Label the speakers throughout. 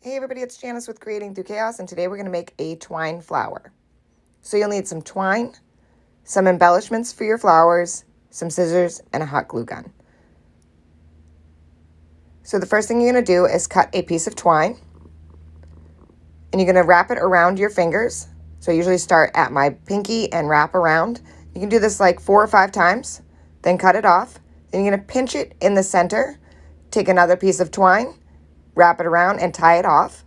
Speaker 1: Hey everybody, it's Janice with Creating Through Chaos, and today we're going to make a twine flower. So you'll need some twine, some embellishments for your flowers, some scissors, and a hot glue gun. So the first thing you're going to do is cut a piece of twine, and you're going to wrap it around your fingers. So I usually start at my pinky and wrap around. You can do this like 4 or 5 times, then cut it off. Then you're going to pinch it in the center, take another piece of twine, wrap it around and tie it off.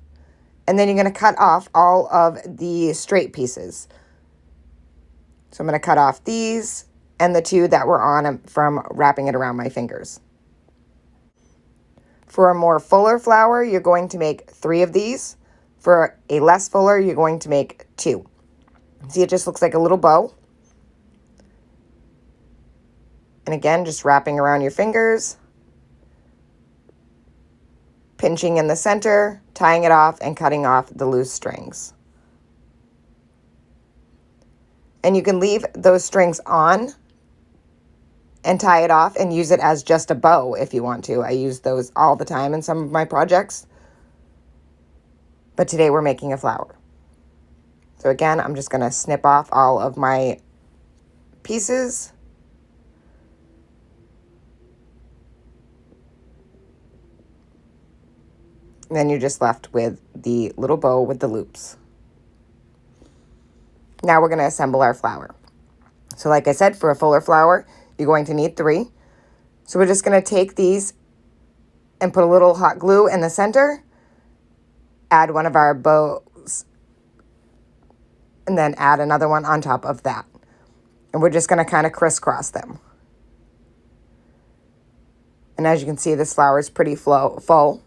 Speaker 1: And then you're going to cut off all of the straight pieces. So I'm going to cut off these and the 2 that were on from wrapping it around my fingers. For a more fuller flower, you're going to make 3 of these. For a less fuller, you're going to make 2. See, it just looks like a little bow. And again, just wrapping around your fingers, pinching in the center, tying it off, and cutting off the loose strings. And you can leave those strings on and tie it off and use it as just a bow if you want to. I use those all the time in some of my projects. But today we're making a flower. So again, I'm just going to snip off all of my pieces. And then you're just left with the little bow with the loops. Now we're going to assemble our flower. So like I said, for a fuller flower, you're going to need 3. So we're just going to take these and put a little hot glue in the center, add one of our bows, and then add another one on top of that. And we're just going to kind of crisscross them. And as you can see, this flower is pretty full.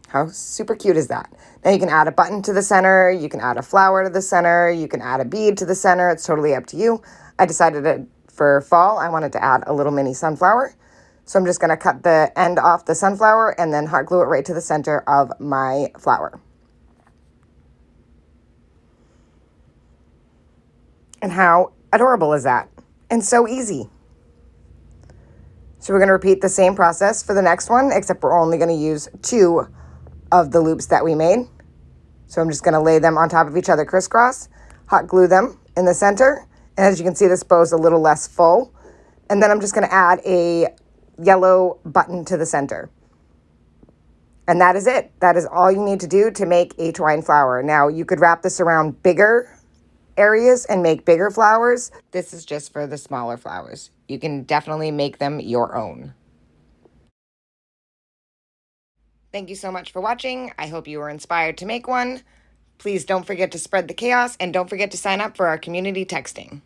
Speaker 1: How super cute is that? Now you can add a button to the center, you can add a flower to the center, you can add a bead to the center. It's totally up to you. I decided that for fall, I wanted to add a little mini sunflower. So I'm just going to cut the end off the sunflower and then hot glue it right to the center of my flower. And how adorable is that? And so easy. So we're going to repeat the same process for the next one, except we're only going to use 2 of the loops that we made. So I'm just going to lay them on top of each other crisscross, hot glue them in the center. And as you can see, this bow is a little less full. And then I'm just going to add a yellow button to the center. And that is it. That is all you need to do to make a twine flower. Now you could wrap this around bigger areas and make bigger flowers. This is just for the smaller flowers. You can definitely make them your own. Thank you so much for watching. I hope you were inspired to make one. Please don't forget to spread the chaos and don't forget to sign up for our community texting.